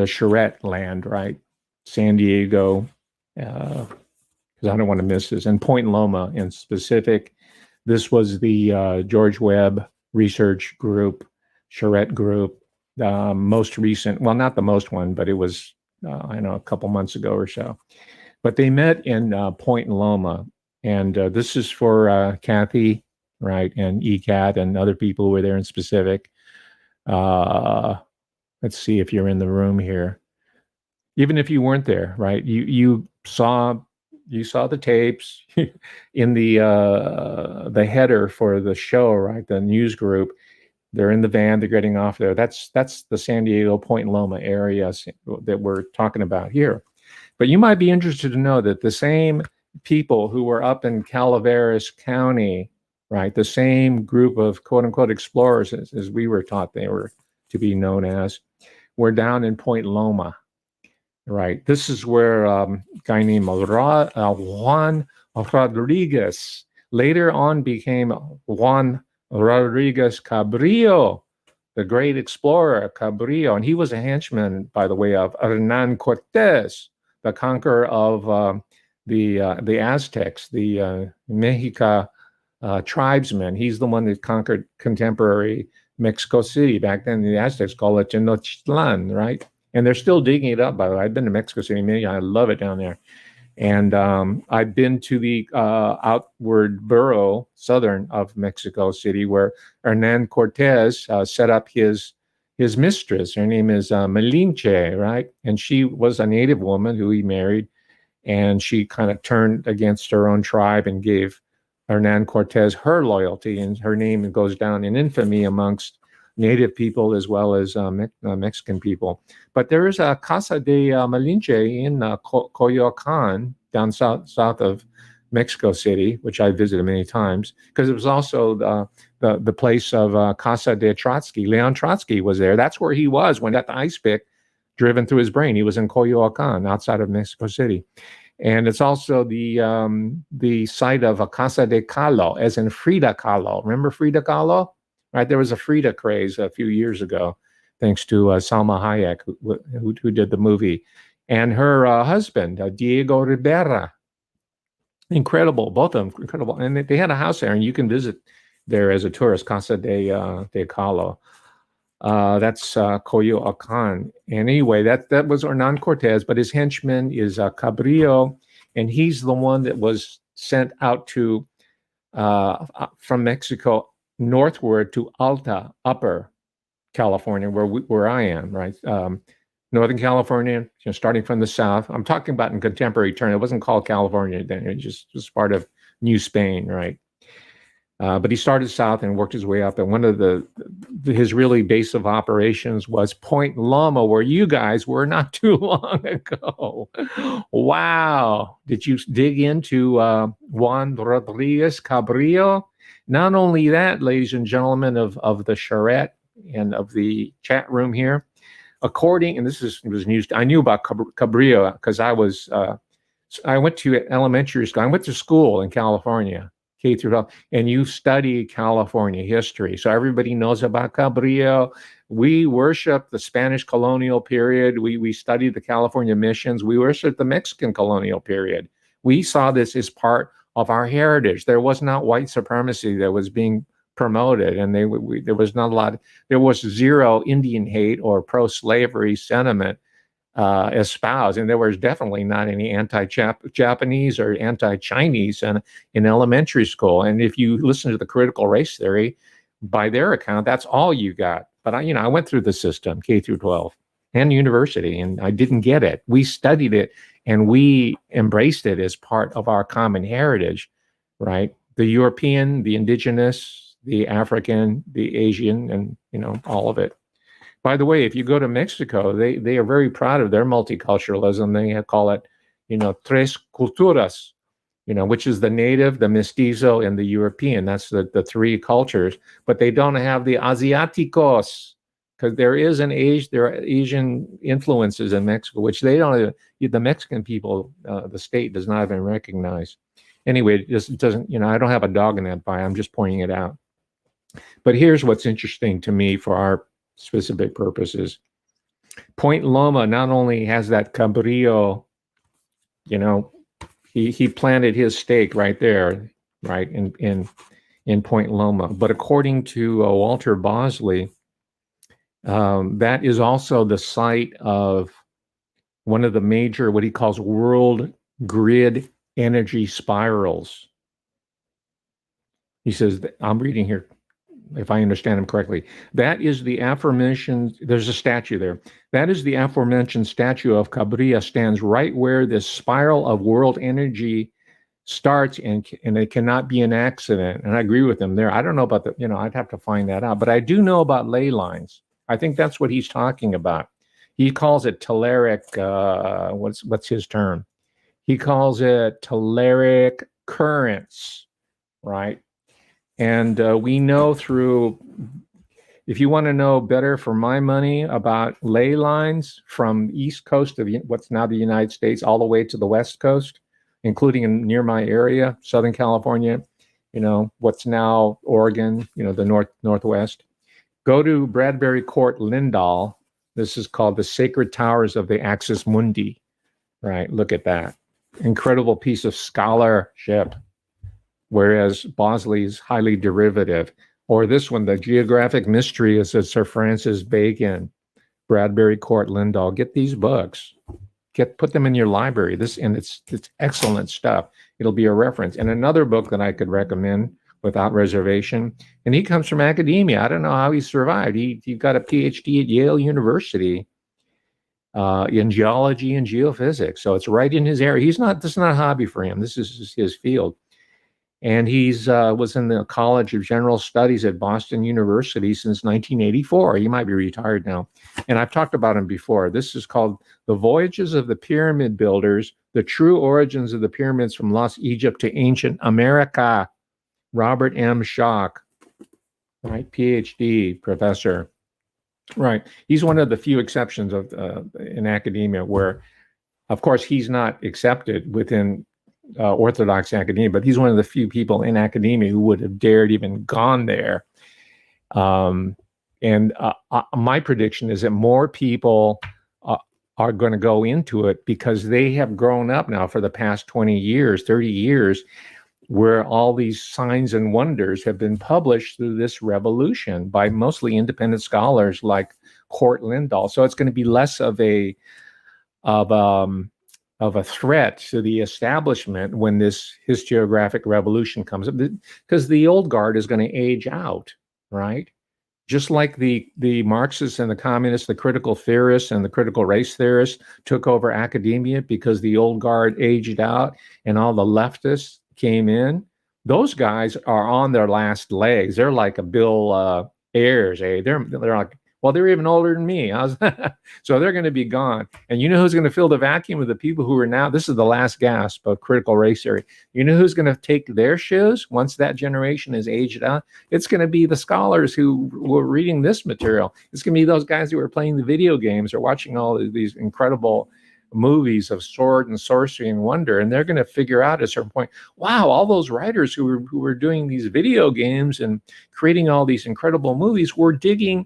charrette land, right? San Diego, because I don't want to miss this, and Point Loma in specific. This was the George Webb Research Group, charrette group, most recent, well, not the most one, but it was, a couple months ago or so. But they met in Point Loma, and this is for Kathy, right, and ECAT and other people who were there in specific. Let's see if you're in the room here. Even if you weren't there, right, you saw the tapes in the header for the show, right, the news group. They're in the van, they're getting off there. That's the San Diego Point Loma area that we're talking about here. But you might be interested to know that the same people who were up in Calaveras County, right, the same group of quote unquote explorers as we were taught they were to be known as, were down in Point Loma, right? This is where a guy named Juan Rodriguez later on became Juan Rodriguez Cabrillo, the great explorer Cabrillo, and he was a henchman, by the way, of Hernan Cortes, the conqueror of the Aztecs, the Mexica tribesmen. He's the one that conquered contemporary Mexico City. Back then, the Aztecs called it Tenochtitlan, right? And they're still digging it up, by the way. I've been to Mexico City many. I love it down there. And I've been to the outward borough, southern of Mexico City, where Hernan Cortes set up his mistress. Her name is Malinche, right? And she was a native woman who he married, and she kind of turned against her own tribe and gave Hernan Cortes her loyalty, and her name goes down in infamy amongst native people as well as Mexican people. But there is a Casa de Malinche in Coyoacan, down south of Mexico City, which I visited many times, because it was also the place of Casa de Trotsky. Leon Trotsky was there. That's where he was when he got the ice pick driven through his brain. He was in Coyoacan, outside of Mexico City. And it's also the site of a Casa de Kahlo, as in Frida Kahlo. Remember Frida Kahlo? Right, there was a Frida craze a few years ago, thanks to Salma Hayek, who did the movie, and her husband, Diego Rivera. Incredible, both of them incredible. And they had a house there, and you can visit there as a tourist, Casa de Kahlo. That's Coyoacan. And anyway, that was Hernan Cortes, but his henchman is Cabrillo, and he's the one that was sent out to from Mexico northward to Alta, Upper California, where I am, right? Northern California, starting from the south. I'm talking about in contemporary terms. It wasn't called California then. It just was part of New Spain, right? But he started south and worked his way up. And one of his really base of operations was Point Loma, where you guys were not too long ago. Wow. Did you dig into Juan Rodriguez Cabrillo? Not only that, ladies and gentlemen of the charrette and of the chat room here, and this was news, I knew about Cabrillo because I went to elementary school. I went to school in California, K through 12, and you study California history. So everybody knows about Cabrillo. We worship the Spanish colonial period. We studied the California missions. We worship the Mexican colonial period. We saw this as part of our heritage. There was not white supremacy that was being promoted, and there was not a lot. There was zero Indian hate or pro-slavery sentiment espoused, and there was definitely not any anti-Japanese or anti-Chinese in elementary school. And if you listen to the critical race theory, by their account, that's all you got. But I went through the system, K through 12, and university, and I didn't get it. We studied it, and we embraced it as part of our common heritage, right? The European, the indigenous, the African, the Asian, and all of it. By the way, if you go to Mexico, they are very proud of their multiculturalism. They call it, tres culturas, which is the native, the mestizo, and the European. That's the three cultures. But they don't have the asiáticos, because there are Asian influences in Mexico, which they don't. The Mexican people, the state does not even recognize. Anyway, it just doesn't. I don't have a dog in that fight. I'm just pointing it out. But here's what's interesting to me for our specific purposes. Point Loma not only has that Cabrillo, he planted his stake right there, right in Point Loma. But according to Walter Bosley, that is also the site of one of the major, what he calls world grid energy spirals. He says, I'm reading here, if I understand him correctly, that is the aforementioned, there's a statue there. That is the aforementioned statue of Cabrillo stands right where this spiral of world energy starts, and it cannot be an accident. And I agree with him there. I don't know about I'd have to find that out, but I do know about ley lines. I think that's what he's talking about. He calls it telluric, what's his term? He calls it telluric currents, right? And we know if you want to know better for my money about ley lines from east coast of what's now the United States all the way to the west coast, including near my area, Southern California, what's now Oregon, the northwest. Go to Bradbury Court, Lindahl. This is called The Sacred Towers of the Axis Mundi. Right, look at that. Incredible piece of scholarship, whereas Bosley's highly derivative. Or this one, The Geographic Mystery, is Sir Francis Bacon, Bradbury Court, Lindahl. Get these books. Put them in your library. It's excellent stuff. It'll be a reference. And another book that I could recommend without reservation, and he comes from academia. I don't know how he survived. He got a PhD at Yale University in geology and geophysics. So it's right in his area. This is not a hobby for him. This is his field. And he's was in the College of General Studies at Boston University since 1984. He might be retired now. And I've talked about him before. This is called The Voyages of the Pyramid Builders, The True Origins of the Pyramids from Lost Egypt to Ancient America. Robert M. Schock, right? PhD professor. Right. He's one of the few exceptions of in academia where, of course, he's not accepted within orthodox academia, but he's one of the few people in academia who would have dared even gone there. My prediction is that more people are going to go into it because they have grown up now for the past 20 years, 30 years, where all these signs and wonders have been published through this revolution by mostly independent scholars like Court Lindahl. So it's going to be less of a threat to the establishment when this historiographic revolution comes up, because the old guard is going to age out, right? Just like the Marxists and the communists, the critical theorists and the critical race theorists took over academia because the old guard aged out and all the leftists came in. Those guys are on their last legs. They're like a Bill Ayers, eh? They're like, well, they're even older than me. So they're going to be gone. And you know who's going to fill the vacuum of the people who are now, this is the last gasp of critical race theory. You know who's going to take their shoes once that generation is aged out? It's going to be the scholars who were reading this material. It's going to be those guys who are playing the video games or watching all of these incredible movies of sword and sorcery and wonder, and they're going to figure out at a certain point, wow, all those writers who were doing these video games and creating all these incredible movies were digging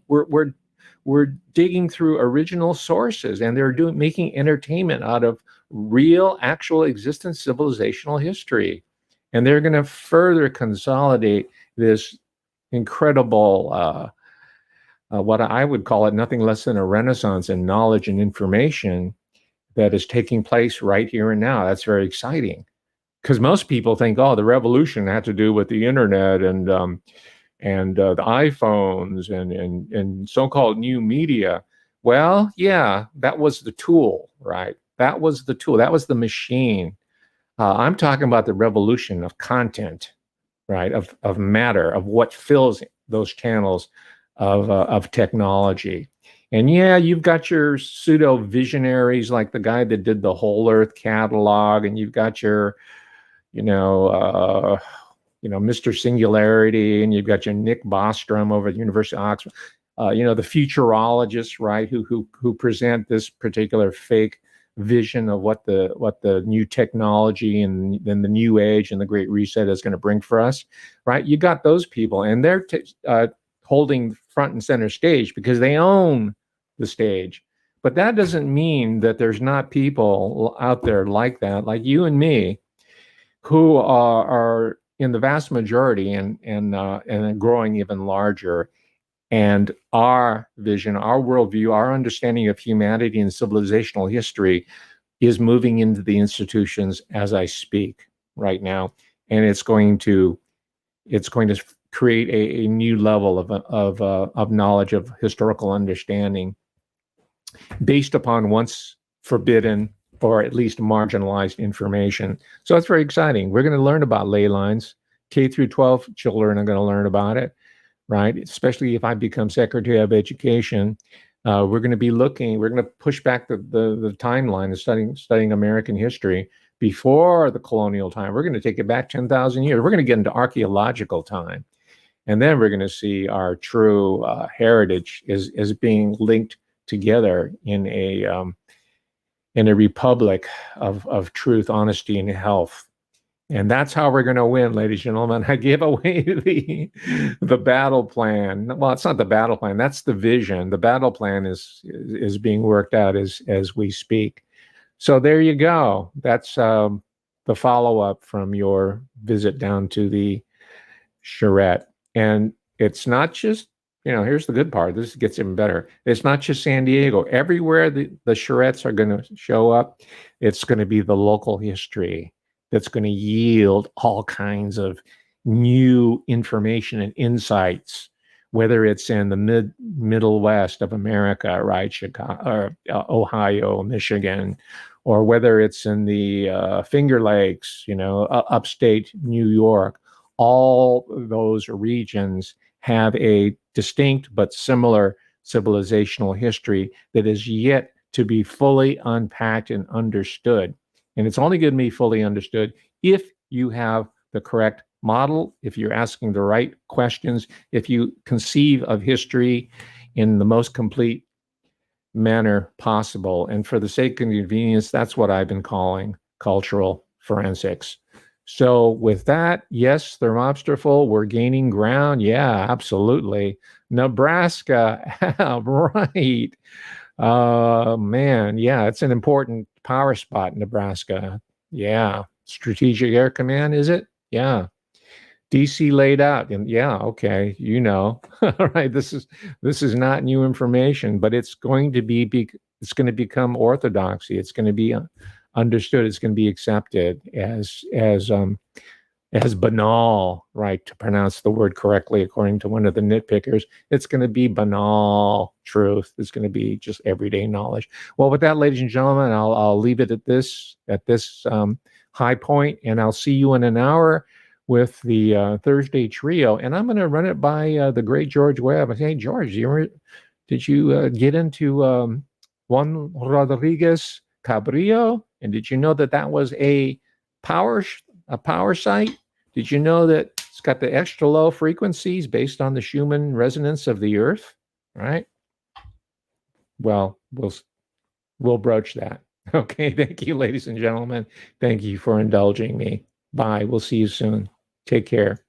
through original sources, and they're making entertainment out of real, actual existent civilizational history. And they're going to further consolidate this incredible, what I would call it, nothing less than a renaissance in knowledge and information that is taking place right here and now. That's very exciting, because most people think, oh, the revolution had to do with the internet and the iPhones and so-called new media. Well, yeah, that was the tool, right? That was the tool. That was the machine. I'm talking about the revolution of content, right? Of matter, of what fills those channels of technology. And yeah, you've got your pseudo visionaries like the guy that did the Whole Earth catalog, and you've got your, Mr. Singularity, and you've got your Nick Bostrom over at the University of Oxford, the futurologists, right, who present this particular fake vision of what the new technology and then the new age and the Great Reset is going to bring for us, right? You got those people, and they're holding front and center stage because they own the stage. But that doesn't mean that there's not people out there like that, like you and me, who are in the vast majority and growing even larger. And our vision, our worldview, our understanding of humanity and civilizational history is moving into the institutions as I speak right now. And it's going to create a new level of knowledge, of historical understanding based upon once forbidden or at least marginalized information. So it's very exciting. We're going to learn about ley lines. K through 12 children are going to learn about it, right? Especially if I become Secretary of Education. We're going to push back the timeline of studying American history before the colonial time. We're going to take it back 10,000 years. We're going to get into archaeological time. And then we're going to see our true heritage is being linked together in a republic of truth, honesty, and health. And that's how we're going to win, ladies and gentlemen. I give away the battle plan. Well, it's not the battle plan. That's the vision. The battle plan is being worked out as we speak. So there you go. That's the follow up from your visit down to the charrette. And it's not just, here's the good part. This gets even better. It's not just San Diego. Everywhere the charrettes are going to show up, it's going to be the local history that's going to yield all kinds of new information and insights, whether it's in the middle west of America, right? Chicago, Ohio, Michigan, or whether it's in the Finger Lakes, upstate New York. All those regions have a distinct but similar civilizational history that is yet to be fully unpacked and understood. And it's only going to be fully understood if you have the correct model, if you're asking the right questions, if you conceive of history in the most complete manner possible. And for the sake of convenience, that's what I've been calling cultural forensics. So with that, yes, Thermopster, we're gaining ground. Yeah, absolutely. Nebraska, right. Man, yeah, it's an important power spot, Nebraska. Yeah. Strategic Air Command, is it? Yeah. DC laid out, and yeah, okay, all right. This is not new information, but it's going to it's going to become orthodoxy. It's going to be understood. It's going to be accepted as banal, right? To pronounce the word correctly, according to one of the nitpickers, it's going to be banal truth. It's going to be just everyday knowledge. Well, with that, ladies and gentlemen, I'll leave it at this high point, and I'll see you in an hour with the Thursday trio, and I'm going to run it by the great George Webb. Hey, George, did you get into Juan Rodriguez Cabrillo? And did you know that was a power site? Did you know that it's got the extra low frequencies based on the Schumann resonance of the Earth? Right? Well, we'll broach that. Okay. Thank you, ladies and gentlemen. Thank you for indulging me. Bye. We'll see you soon. Take care.